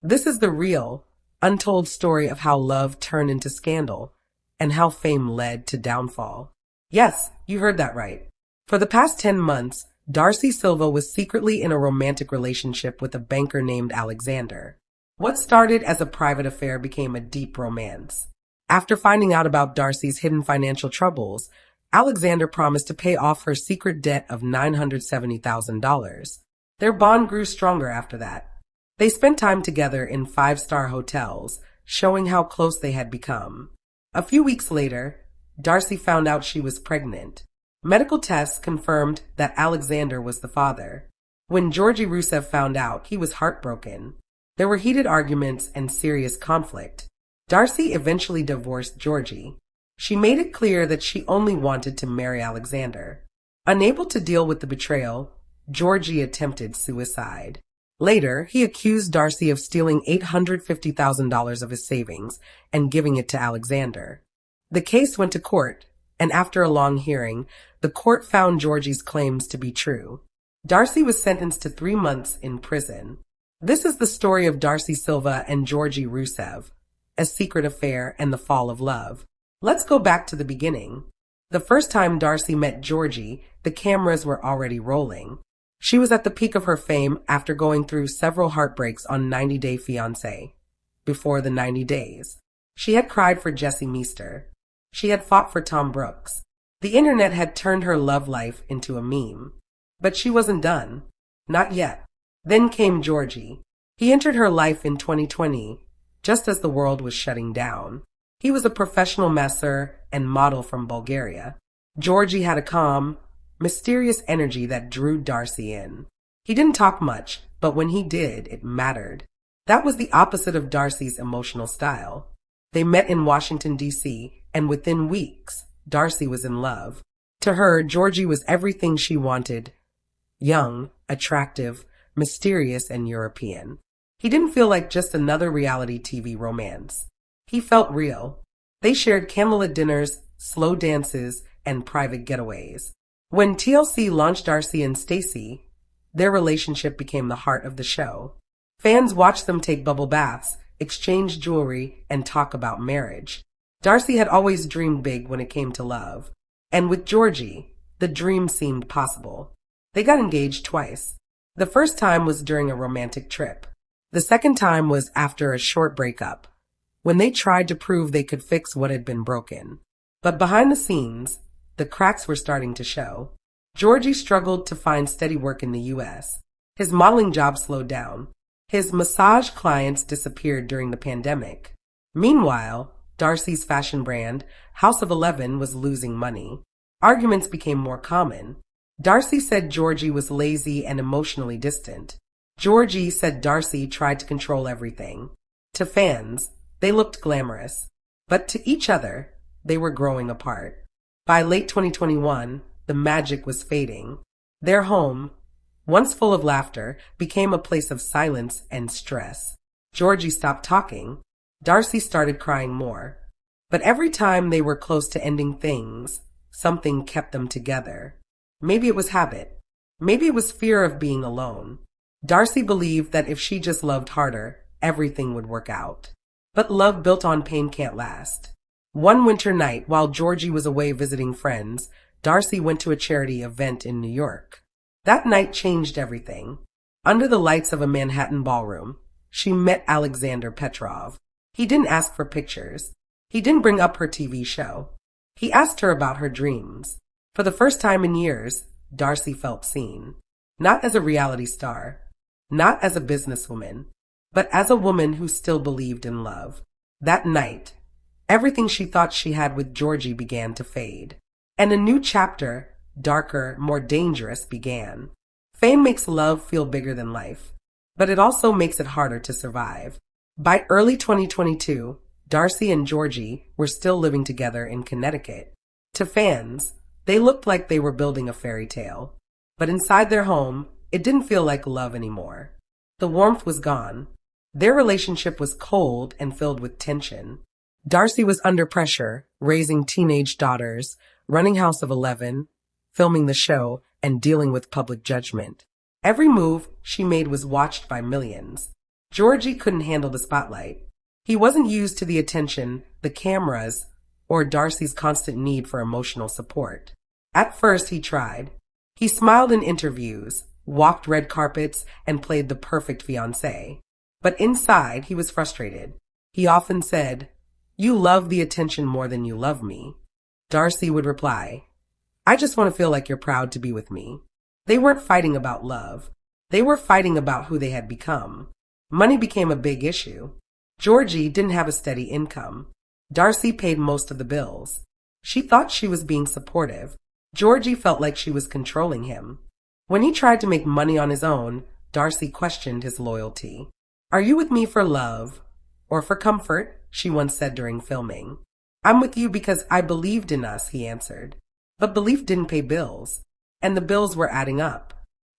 This is the real, untold story of how love turned into scandal and how fame led to downfall. Yes, you heard that right. For the past 10 months, Darcey Silva was secretly in a romantic relationship with a banker named Alexander. What started as a private affair became a deep romance. After finding out about Darcey's hidden financial troubles, Alexander promised to pay off her secret debt of $970,000. Their bond grew stronger after that. They spent time together in five-star hotels, showing how close they had become. A few weeks later, Darcey found out she was pregnant. Medical tests confirmed that Alexander was the father. When Georgi found out, he was heartbroken. There were heated arguments and serious conflict. Darcey eventually divorced Georgi. She made it clear that she only wanted to marry Alexander. Unable to deal with the betrayal, Georgi attempted suicide. Later, he accused Darcey of stealing $850,000 of his savings and giving it to Alexander. The case went to court, and after a long hearing, the court found Georgi's claims to be true. Darcey was sentenced to 3 months in prison. This is the story of Darcey Silva and Georgi, a secret affair and the fall of love. Let's go back to the beginning. The first time Darcey met Georgi, the cameras were already rolling. She was at the peak of her fame after going through several heartbreaks on 90 Day Fiance. Before the 90 days, she had cried for Jesse Meester. She had fought for Tom Brooks. The internet had turned her love life into a meme. But she wasn't done. Not yet. Then came Georgi. He entered her life in 2020, just as the world was shutting down. He was a professional masseur and model from Bulgaria. Georgi had a calm, mysterious energy that drew Darcey in. He didn't talk much, but when he did, it mattered. That was the opposite of Darcey's emotional style. They met in Washington, D.C., and within weeks, Darcey was in love. To her, Georgi was everything she wanted. Young, attractive, mysterious, and European. He didn't feel like just another reality TV romance. He felt real. They shared candlelit dinners, slow dances, and private getaways. When TLC launched Darcey and Stacey, their relationship became the heart of the show. Fans watched them take bubble baths, exchange jewelry, and talk about marriage. Darcey had always dreamed big when it came to love. And with Georgi, the dream seemed possible. They got engaged twice. The first time was during a romantic trip. The second time was after a short breakup, when they tried to prove they could fix what had been broken. But behind the scenes, the cracks were starting to show. Georgi struggled to find steady work in the U.S. His modeling job slowed down. His massage clients disappeared during the pandemic. Meanwhile, Darcey's fashion brand, House of 11, was losing money. Arguments became more common. Darcey said Georgi was lazy and emotionally distant. Georgi said Darcey tried to control everything. To fans, they looked glamorous. But to each other, they were growing apart. By late 2021, the magic was fading. Their home, once full of laughter, became a place of silence and stress. Georgi stopped talking. Darcey started crying more. But every time they were close to ending things, something kept them together. Maybe it was habit. Maybe it was fear of being alone. Darcey believed that if she just loved harder, everything would work out. But love built on pain can't last. One winter night, while Georgi was away visiting friends, Darcey went to a charity event in New York. That night changed everything. Under the lights of a Manhattan ballroom, she met Alexander Petrov. He didn't ask for pictures. He didn't bring up her TV show. He asked her about her dreams. For the first time in years, Darcey felt seen. Not as a reality star, not as a businesswoman, but as a woman who still believed in love. That night, everything she thought she had with Georgi began to fade. And a new chapter, darker, more dangerous, began. Fame makes love feel bigger than life, but it also makes it harder to survive. By early 2022, Darcey and Georgi were still living together in Connecticut. To fans, they looked like they were building a fairy tale. But inside their home, it didn't feel like love anymore. The warmth was gone. Their relationship was cold and filled with tension. Darcey was under pressure, raising teenage daughters, running House of 11, filming the show, and dealing with public judgment. Every move she made was watched by millions. Georgi couldn't handle the spotlight. He wasn't used to the attention, the cameras, or Darcey's constant need for emotional support. At first, he tried. He smiled in interviews, walked red carpets, and played the perfect fiancé. But inside, he was frustrated. He often said, "You love the attention more than you love me." Darcey would reply, "I just want to feel like you're proud to be with me." They weren't fighting about love. They were fighting about who they had become. Money became a big issue. Georgi didn't have a steady income. Darcey paid most of the bills. She thought she was being supportive. Georgi felt like she was controlling him. When he tried to make money on his own, Darcey questioned his loyalty. "Are you with me for love or for comfort?" she once said during filming. "I'm with you because I believed in us," he answered. But belief didn't pay bills, and the bills were adding up.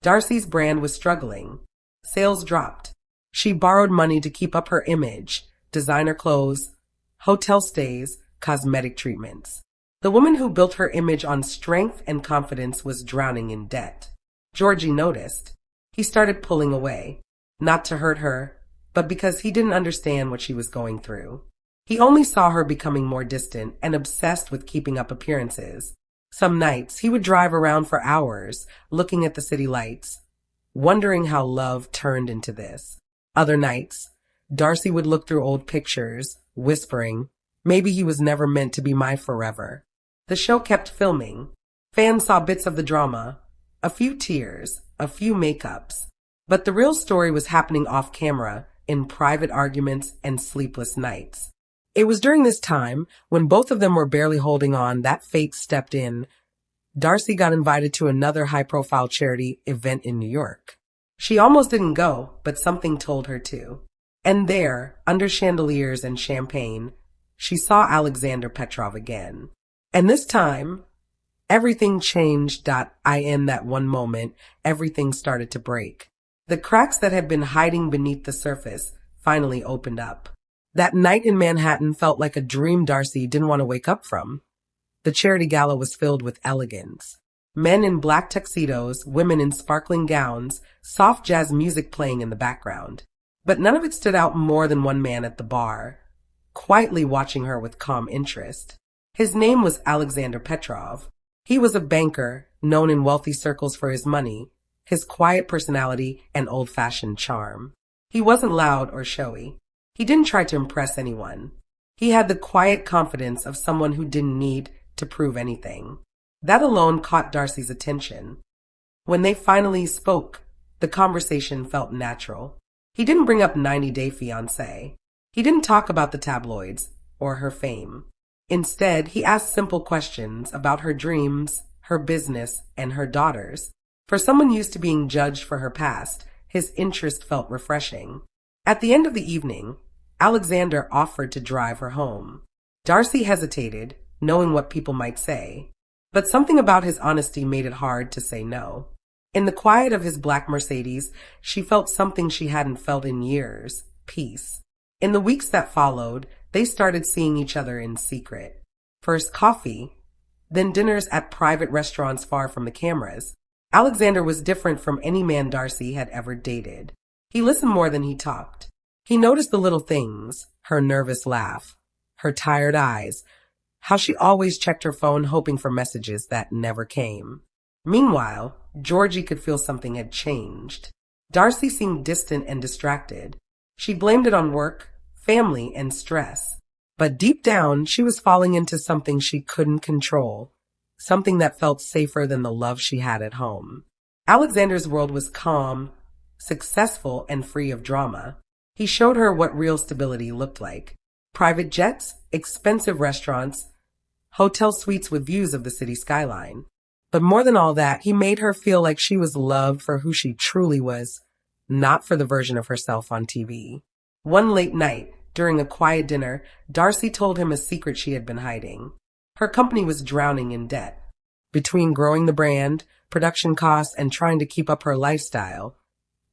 Darcey's brand was struggling. Sales dropped. She borrowed money to keep up her image, designer clothes, hotel stays, cosmetic treatments. The woman who built her image on strength and confidence was drowning in debt. Georgi noticed. He started pulling away, not to hurt her, but because he didn't understand what she was going through. He only saw her becoming more distant and obsessed with keeping up appearances. Some nights, he would drive around for hours, looking at the city lights, wondering how love turned into this. Other nights, Darcey would look through old pictures, whispering, "Maybe he was never meant to be my forever." The show kept filming. Fans saw bits of the drama, a few tears, a few makeups. But the real story was happening off camera, in private arguments and sleepless nights. It was during this time, when both of them were barely holding on, that fate stepped in. Darcey got invited to another high-profile charity event in New York. She almost didn't go, but something told her to. And there, under chandeliers and champagne, she saw Alexander Petrov again. And this time, everything changed. In that one moment, everything started to break. The cracks that had been hiding beneath the surface finally opened up. That night in Manhattan felt like a dream Darcey didn't want to wake up from. The charity gala was filled with elegance. Men in black tuxedos, women in sparkling gowns, soft jazz music playing in the background. But none of it stood out more than one man at the bar, quietly watching her with calm interest. His name was Alexander Petrov. He was a banker, known in wealthy circles for his money, his quiet personality, and old-fashioned charm. He wasn't loud or showy. He didn't try to impress anyone. He had the quiet confidence of someone who didn't need to prove anything. That alone caught Darcey's attention. When they finally spoke, the conversation felt natural. He didn't bring up 90-Day Fiance. He didn't talk about the tabloids or her fame. Instead, he asked simple questions about her dreams, her business, and her daughters. For someone used to being judged for her past, his interest felt refreshing. At the end of the evening, Alexander offered to drive her home. Darcey hesitated, knowing what people might say, but something about his honesty made it hard to say no. In the quiet of his black Mercedes, she felt something she hadn't felt in years: peace. In the weeks that followed, they started seeing each other in secret. First coffee, then dinners at private restaurants far from the cameras. Alexander was different from any man Darcey had ever dated. He listened more than he talked. He noticed the little things: her nervous laugh, her tired eyes, how she always checked her phone hoping for messages that never came. Meanwhile, Georgi could feel something had changed. Darcey seemed distant and distracted. She blamed it on work, family, and stress. But deep down, she was falling into something she couldn't control, something that felt safer than the love she had at home. Alexander's world was calm, successful, and free of drama. He showed her what real stability looked like: private jets, expensive restaurants, hotel suites with views of the city skyline. But more than all that, he made her feel like she was loved for who she truly was, not for the version of herself on TV. One late night, during a quiet dinner, Darcey told him a secret she had been hiding. Her company was drowning in debt. Between growing the brand, production costs, and trying to keep up her lifestyle,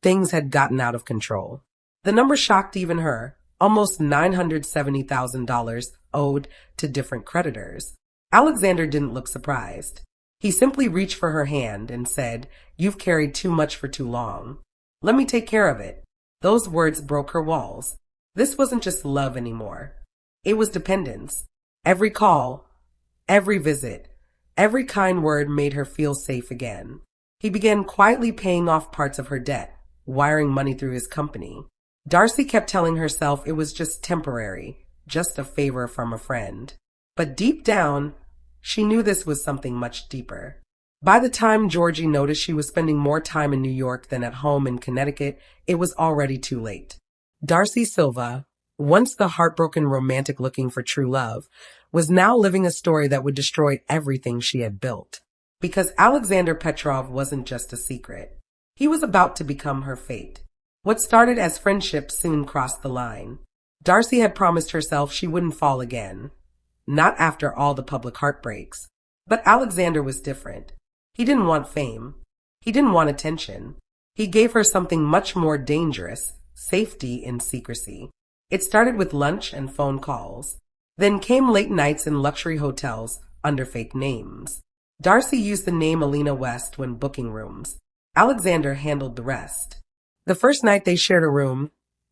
things had gotten out of control. The number shocked even her: almost $970,000 owed to different creditors. Alexander didn't look surprised. He simply reached for her hand and said, "You've carried too much for too long. Let me take care of it." Those words broke her walls. This wasn't just love anymore. It was dependence. Every call, every visit, every kind word made her feel safe again. He began quietly paying off parts of her debt, wiring money through his company. Darcey kept telling herself it was just temporary, just a favor from a friend. But deep down, she knew this was something much deeper. By the time Georgie noticed she was spending more time in New York than at home in Connecticut, it was already too late. Darcey Silva, once the heartbroken romantic looking for true love, was now living a story that would destroy everything she had built. Because Alexander Petrov wasn't just a secret. He was about to become her fate. What started as friendship soon crossed the line. Darcey had promised herself she wouldn't fall again. Not after all the public heartbreaks. But Alexander was different. He didn't want fame. He didn't want attention. He gave her something much more dangerous, safety in secrecy. It started with lunch and phone calls. Then came late nights in luxury hotels under fake names. Darcey used the name Alina West when booking rooms. Alexander handled the rest. The first night they shared a room,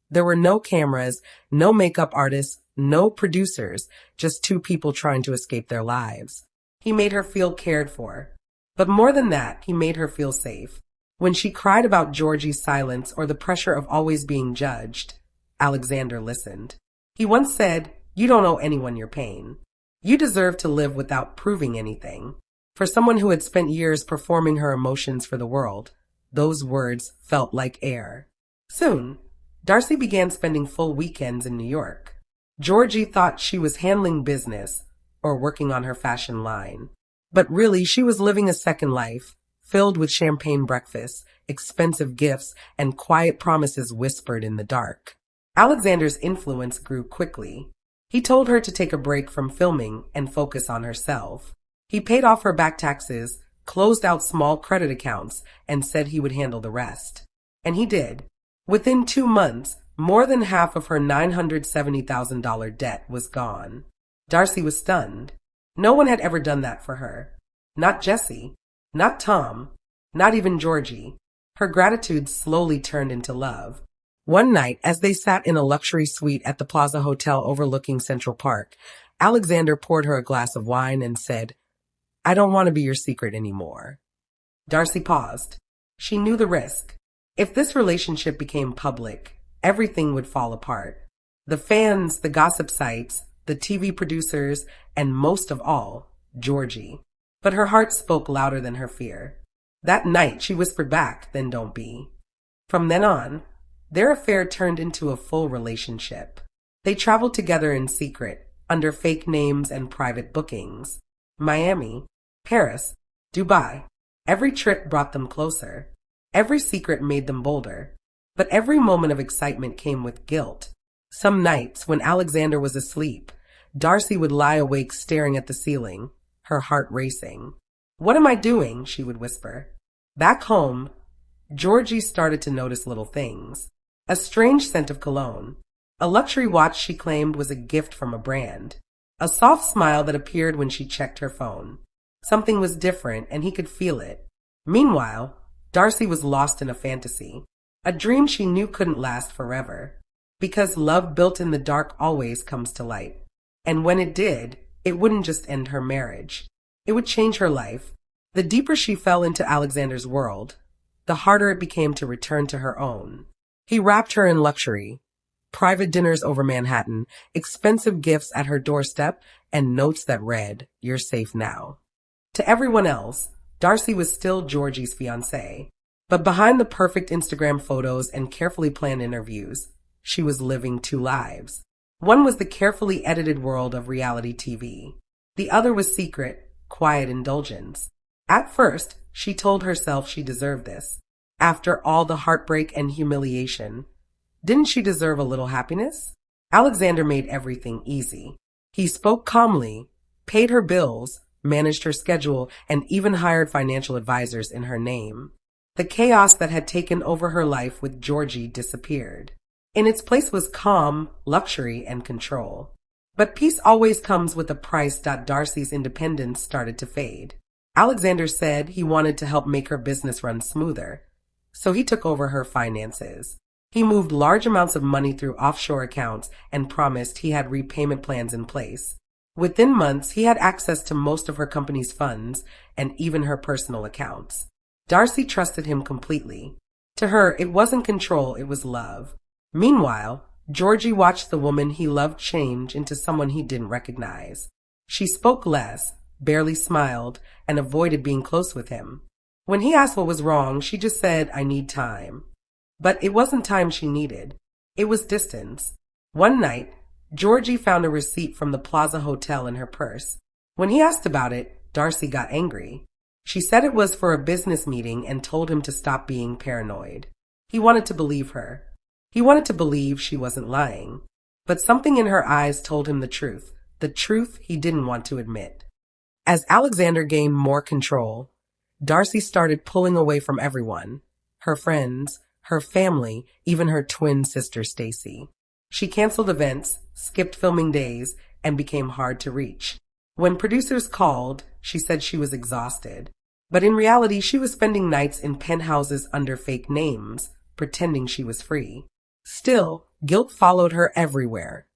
there were no cameras, no makeup artists, no producers, just two people trying to escape their lives. He made her feel cared for. But more than that, he made her feel safe. When she cried about Georgie's silence or the pressure of always being judged, Alexander listened. He once said, "You don't owe anyone your pain. You deserve to live without proving anything." For someone who had spent years performing her emotions for the world, those words felt like air. Soon, Darcey began spending full weekends in New York. Georgie thought she was handling business or working on her fashion line. But really, she was living a second life, filled with champagne breakfasts, expensive gifts, and quiet promises whispered in the dark. Alexander's influence grew quickly. He told her to take a break from filming and focus on herself. He paid off her back taxes, closed out small credit accounts, and said he would handle the rest. And he did. Within 2 months, more than half of her $970,000 debt was gone. Darcey was stunned. No one had ever done that for her. Not Jesse, not Tom, not even Georgie. Her gratitude slowly turned into love. One night, as they sat in a luxury suite at the Plaza Hotel overlooking Central Park, Alexander poured her a glass of wine and said, "I don't want to be your secret anymore." Darcey paused. She knew the risk. If this relationship became public, everything would fall apart. The fans, the gossip sites, the TV producers, and most of all, Georgie. But her heart spoke louder than her fear. That night, she whispered back, "Then don't be." From then on, their affair turned into a full relationship. They traveled together in secret, under fake names and private bookings. Miami, Paris, Dubai. Every trip brought them closer. Every secret made them bolder. But every moment of excitement came with guilt. Some nights, when Alexander was asleep, Darcey would lie awake staring at the ceiling, her heart racing. "What am I doing?" she would whisper. Back home, Georgie started to notice little things. A strange scent of cologne. A luxury watch she claimed was a gift from a brand. A soft smile that appeared when she checked her phone. Something was different, and he could feel it. Meanwhile, Darcey was lost in a fantasy. A dream she knew couldn't last forever. Because love built in the dark always comes to light. And when it did, it wouldn't just end her marriage. It would change her life. The deeper she fell into Alexander's world, the harder it became to return to her own. He wrapped her in luxury. Private dinners over Manhattan, expensive gifts at her doorstep, and notes that read, "You're safe now." To everyone else, Darcey was still Georgie's fiancé. But behind the perfect Instagram photos and carefully planned interviews, she was living 2 lives. One was the carefully edited world of reality TV. The other was secret, quiet indulgence. At first, she told herself she deserved this. After all the heartbreak and humiliation, didn't she deserve a little happiness? Alexander made everything easy. He spoke calmly, paid her bills, managed her schedule, and even hired financial advisors in her name. The chaos that had taken over her life with Georgie disappeared. In its place was calm, luxury, and control. But peace always comes with a price. Darcey's independence started to fade. Alexander said he wanted to help make her business run smoother, so he took over her finances. He moved large amounts of money through offshore accounts and promised he had repayment plans in place. Within months, he had access to most of her company's funds and even her personal accounts. Darcey trusted him completely. To her, it wasn't control, it was love. Meanwhile, Georgi watched the woman he loved change into someone he didn't recognize. She spoke less, barely smiled, and avoided being close with him. When he asked what was wrong, she just said, "I need time." But it wasn't time she needed. It was distance. One night, Georgi found a receipt from the Plaza Hotel in her purse. When he asked about it, Darcey got angry. She said it was for a business meeting and told him to stop being paranoid. He wanted to believe her. He wanted to believe she wasn't lying. But something in her eyes told him the truth he didn't want to admit. As Alexander gained more control, Darcey started pulling away from everyone. Her friends, her family, even her twin sister Stacy. She canceled events, skipped filming days, and became hard to reach. When producers called, she said she was exhausted. But in reality, she was spending nights in penthouses under fake names, pretending she was free. Still, guilt followed her everywhere.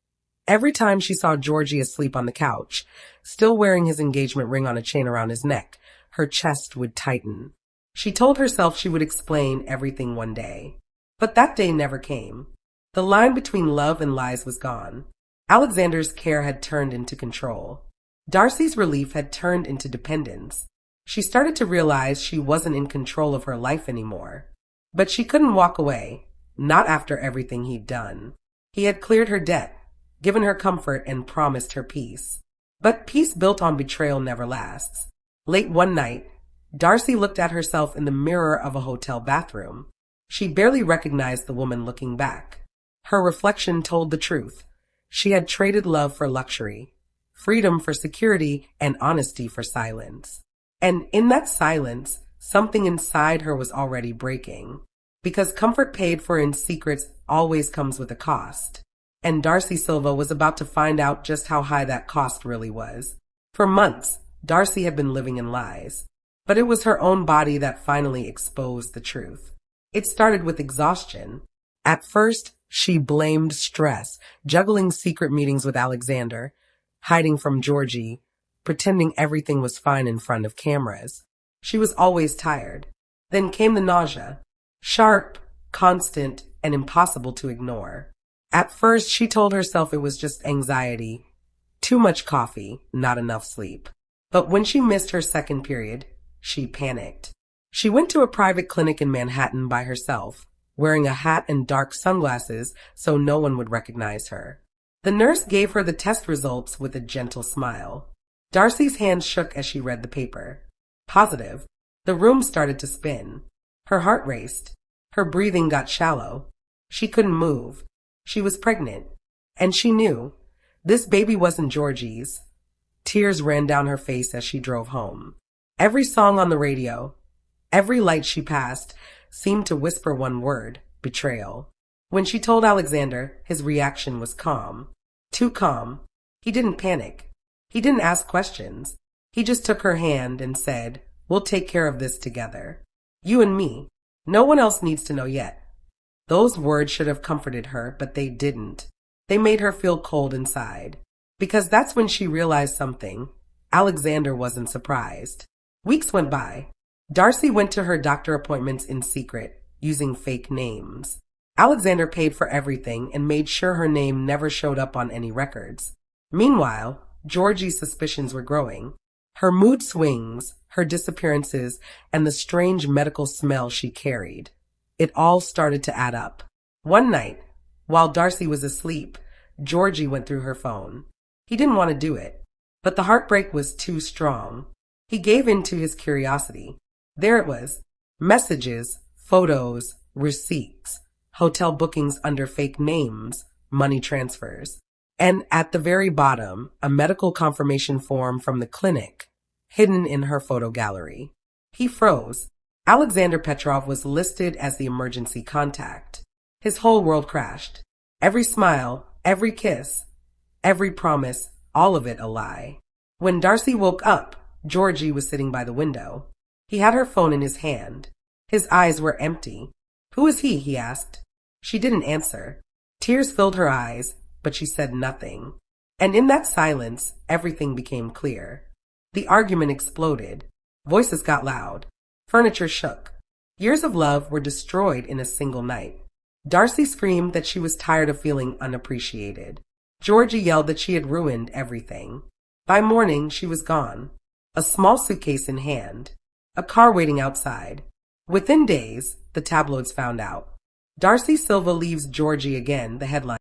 Every time she saw Georgi asleep on the couch, still wearing his engagement ring on a chain around his neck, her chest would tighten. She told herself she would explain everything one day. But that day never came. The line between love and lies was gone. Alexander's care had turned into control. Darcey's relief had turned into dependence. She started to realize she wasn't in control of her life anymore. But she couldn't walk away, not after everything he'd done. He had cleared her debt, given her comfort, and promised her peace. But peace built on betrayal never lasts. Late one night, Darcey looked at herself in the mirror of a hotel bathroom. She barely recognized the woman looking back. Her reflection told the truth. She had traded love for luxury, freedom for security, and honesty for silence. And in that silence, something inside her was already breaking. Because comfort paid for in secrets always comes with a cost. And Darcey Silva was about to find out just how high that cost really was. For months, Darcey had been living in lies. But it was her own body that finally exposed the truth. It started with exhaustion. At first, she blamed stress, juggling secret meetings with Alexander, hiding from Georgi, pretending everything was fine in front of cameras. She was always tired. Then came the nausea. Sharp, constant, and impossible to ignore. At first, she told herself it was just anxiety. Too much coffee, not enough sleep. But when she missed her second period, she panicked. She went to a private clinic in Manhattan by herself, wearing a hat and dark sunglasses so no one would recognize her. The nurse gave her the test results with a gentle smile. Darcey's hand shook as she read the paper. Positive. The room started to spin. Her heart raced. Her breathing got shallow. She couldn't move. She was pregnant. And she knew. This baby wasn't Georgi's. Tears ran down her face as she drove home. Every song on the radio, every light she passed, seemed to whisper one word: betrayal. When she told Alexander, his reaction was calm. Too calm. He didn't panic. He didn't ask questions. He just took her hand and said, "We'll take care of this together. You and me. No one else needs to know yet." Those words should have comforted her, but they didn't. They made her feel cold inside. Because that's when she realized something. Alexander wasn't surprised. Weeks went by. Darcey went to her doctor appointments in secret, using fake names. Alexander paid for everything and made sure her name never showed up on any records. Meanwhile, Georgi's suspicions were growing. Her mood swings, her disappearances, and the strange medical smell she carried. It all started to add up. One night, while Darcey was asleep, Georgi went through her phone. He didn't want to do it, but the heartbreak was too strong. He gave in to his curiosity. There it was. Messages, photos, receipts, hotel bookings under fake names, money transfers. And at the very bottom, a medical confirmation form from the clinic, hidden in her photo gallery. He froze. Alexander Petrov was listed as the emergency contact. His whole world crashed. Every smile, every kiss, every promise, all of it a lie. When Darcey woke up, Georgi was sitting by the window. He had her phone in his hand. His eyes were empty. "Who is he?" he asked. She didn't answer. Tears filled her eyes, but she said nothing. And in that silence, everything became clear. The argument exploded. Voices got loud. Furniture shook. Years of love were destroyed in a single night. Darcey screamed that she was tired of feeling unappreciated. Georgi yelled that she had ruined everything. By morning, she was gone. A small suitcase in hand. A car waiting outside. Within days, the tabloids found out. Darcey Silva leaves Georgi again, the headline.